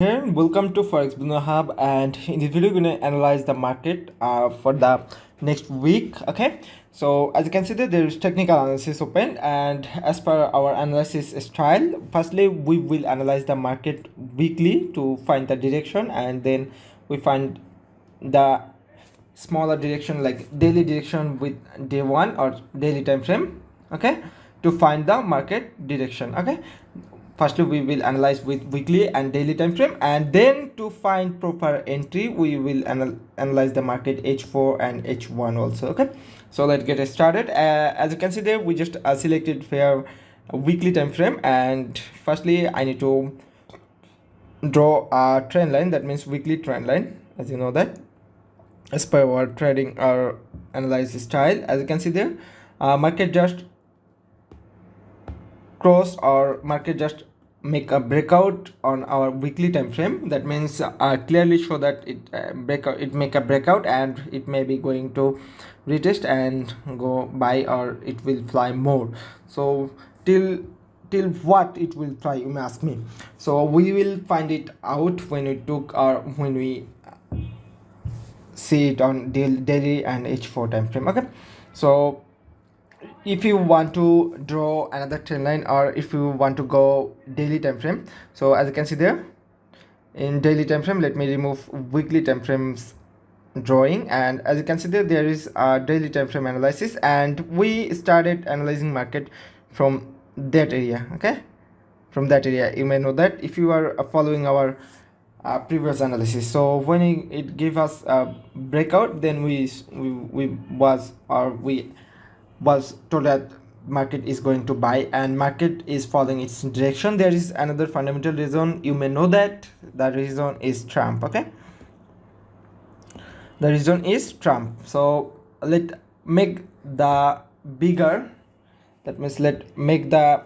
Here, welcome to Forex Business Hub, and in this video, we're gonna analyze the market for the next week. Okay, so as you can see, there is technical analysis open, and as per our analysis style, firstly we will analyze the market weekly to find the direction, and then we find the smaller direction like daily direction with day one or daily time frame. Okay, to find the market direction. Okay, firstly we will analyze with weekly and daily time frame, and then to find proper entry we will analyze the market h4 and h1 also. Okay, so let's get started. As you can see there, we just selected for a weekly time frame, and firstly I need to draw a trend line, that means weekly trend line, as you know that as per our trading or analysis style. As you can see there, market just cross or market just make a breakout on our weekly time frame. That means clearly show that it make a breakout, and it may be going to retest and go buy, or it will fly more. So till what it will fly, you may ask me. So we will find it out when we took, or when we see it on daily and h4 time frame. Okay, so if you want to draw another trend line, or if you want to go daily time frame, so as you can see there, in daily time frame, let me remove weekly time frames drawing, and as you can see there is a daily time frame analysis, and we started analyzing market from that area. Okay, from that area, you may know that if you are following our previous analysis. So when it gave us a breakout, then we was told that market is going to buy, and market is following its direction. There is another fundamental reason, you may know that the reason is Trump. Okay, the reason is Trump. So let make the bigger, that means let make the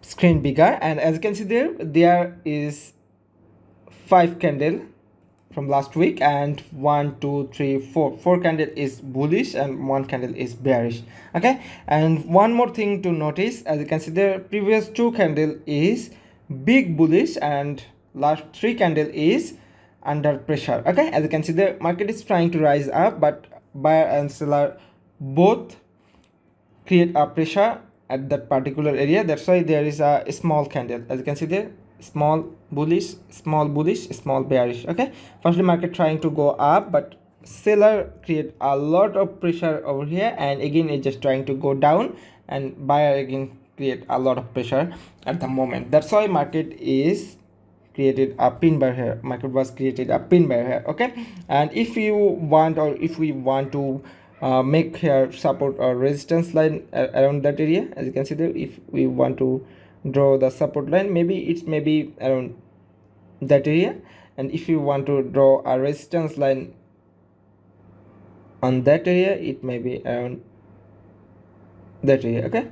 screen bigger, and as you can see there is 5 candle from last week, and 1 2 3 4 candle is bullish and 1 candle is bearish. Okay, and one more thing to notice, as you can see there, previous 2 candle is big bullish, and last 3 candle is under pressure. Okay, as you can see the market is trying to rise up, but buyer and seller both create a pressure at that particular area. That's why there is a small candle, as you can see there, small bullish, small bearish. Okay, firstly market trying to go up, but seller create a lot of pressure over here, and again it's just trying to go down, and buyer again create a lot of pressure at the moment. That's why market is created a pin bar here, market was created a pin bar here. Okay, and if you want, or if we want to make here support or resistance line around that area, as you can see there, if we want to draw the support line, maybe it's maybe around that area, and if you want to draw a resistance line on that area, it may be around that area. Okay,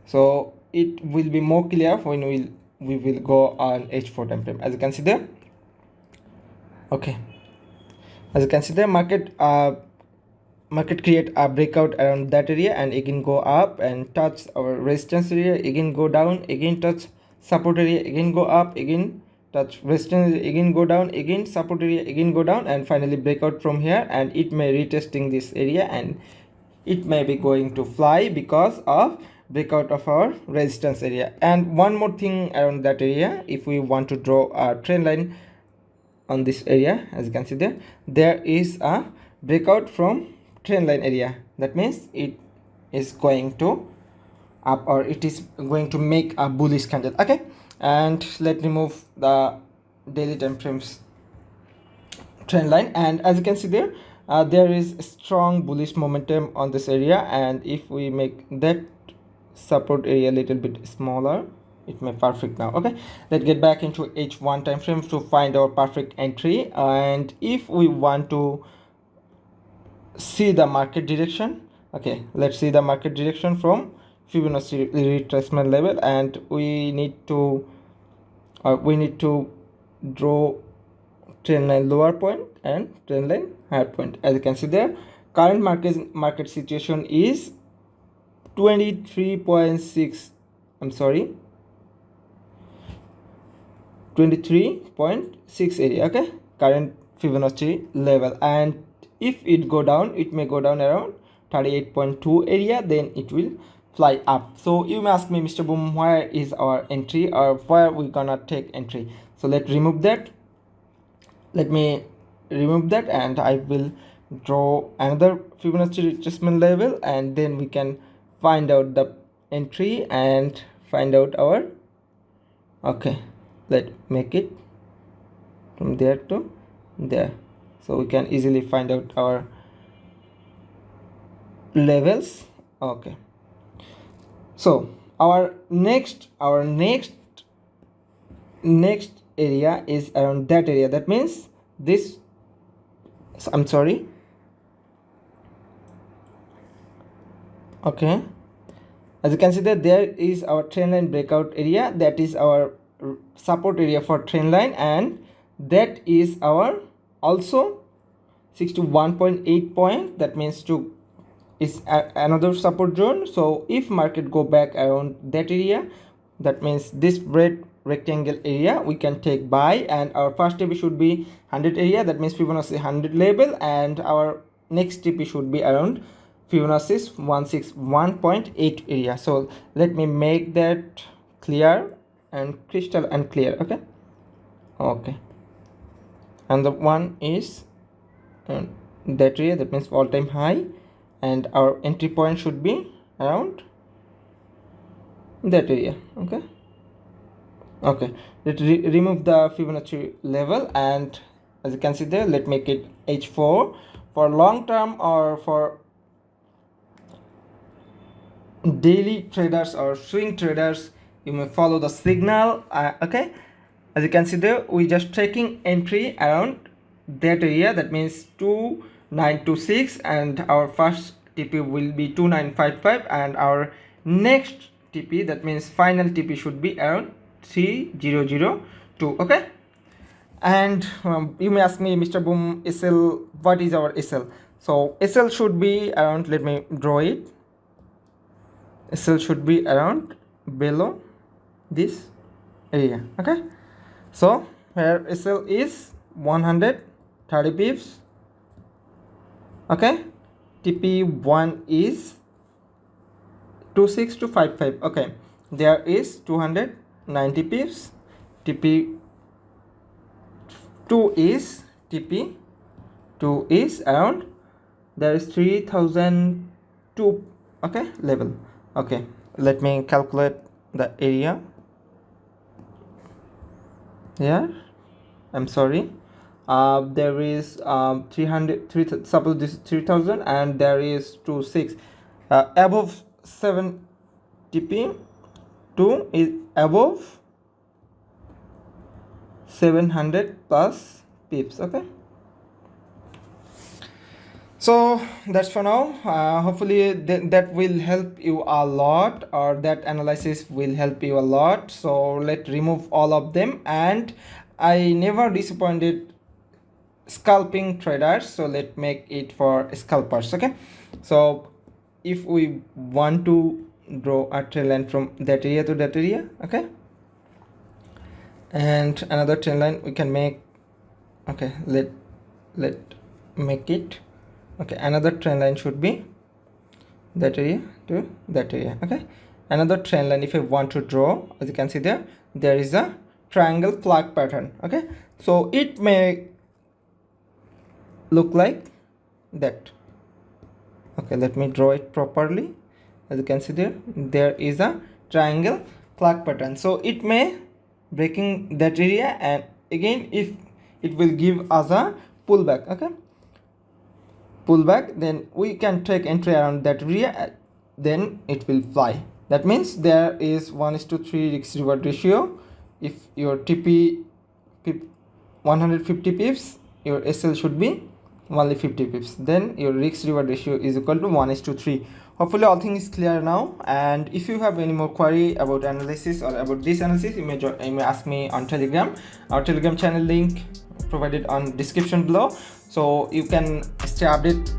so it will be more clear when we will go on h4 time frame, as you can see there. Okay, as you can see there, market create a breakout around that area, and again go up and touch our resistance area, again go down, again touch support area, again go up, again touch resistance area, again go down, again support area, again go down, and finally breakout from here, and it may retesting this area, and it may be going to fly because of breakout of our resistance area. And one more thing around that area, if we want to draw a trend line on this area, as you can see there is a breakout from trend line area. That means it is going to up, or it is going to make a bullish candle. Okay, and let's remove the daily time frames trend line, and as you can see there, there is strong bullish momentum on this area, and if we make that support area a little bit smaller, it may perfect now. Okay, let's get back into h1 time frame to find our perfect entry. And if we want to see the market direction, okay, let's see the market direction from Fibonacci retracement level, and we need to draw trend line lower point and trend line higher point. As you can see there, current market situation is 23.6, I'm sorry, 23.6 area, okay, current Fibonacci level. And if it go down, it may go down around 38.2 area, then it will fly up. So you may ask me, Mr. Boom, where is our entry, or where we gonna take entry? So let's remove that. Let me remove that, and I will draw another Fibonacci retracement level, and then we can find out the entry and find out our, okay, let's make it from there to there, so we can easily find out our levels. Okay, so our next area is around that area. That means this, I'm sorry, okay, as you can see that there is our trend line breakout area, that is our support area for trend line, and that is our also 61.8 point. That means to is another support zone. So if market go back around that area, that means this red rectangle area, we can take buy, and our first TP should be 100 area, that means Fibonacci 100 level, and our next TP should be around Fibonacci's 161.8 area. So let me make that clear and crystal and clear. Okay, okay, and the one is that area, that means all-time high, and our entry point should be around that area. Okay, okay, let's remove the Fibonacci level, and as you can see there, let's make it H4. For long term or for daily traders or swing traders, you may follow the signal. Okay, as you can see there, we just taking entry around that area, that means 2926, and our first TP will be 2955, and our next TP, that means final TP, should be around 3002. Okay, and you may ask me, Mr. Boom, SL, what is our SL? So SL should be around, let me draw it, SL should be around below this area. Okay, so where SL is 130 pips. Okay, TP1 is 26255. Okay, there is 290 pips. TP2 is around, there is 3002. Okay, level. Okay, let me calculate the area here. I'm sorry, there is 300, suppose this is 3000, and there is 26 above 7 TP, 2 is above 700 plus pips. Okay, so that's for now. Hopefully that will help you a lot, or that analysis will help you a lot. So let's remove all of them, and I never disappointed scalping traders, so let's make it for scalpers. Okay, so if we want to draw a trend line from that area to that area, okay, and another trend line we can make. Okay, let make it. Okay, another trend line should be that area to that area. Okay, another trend line if I want to draw, as you can see there, there is a triangle flag pattern. Okay, so it may look like that. Okay, let me draw it properly. As you can see there, there is a triangle flag pattern, so it may breaking that area, and again if it will give us a pullback. Okay, pullback, then we can take entry around that area, then it will fly. That means there is 1:3 risk reward ratio. If your TP 150 pips, your SL should be only 50 pips, then your risk reward ratio is equal to 1:3. Hopefully all things is clear now, and if you have any more query about analysis or about this analysis, you may ask me on Telegram. Our Telegram channel link provided on description below, so you can stay updated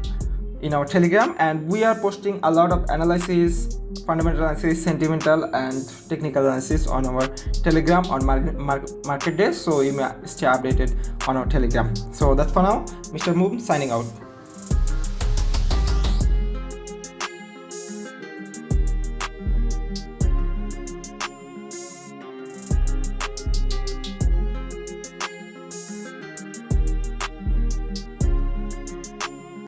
in our Telegram, and we are posting a lot of analysis fundamental analysis, sentimental and technical analysis on our Telegram on market days. So you may stay updated on our Telegram. So that's for now. Mr. Moon signing out.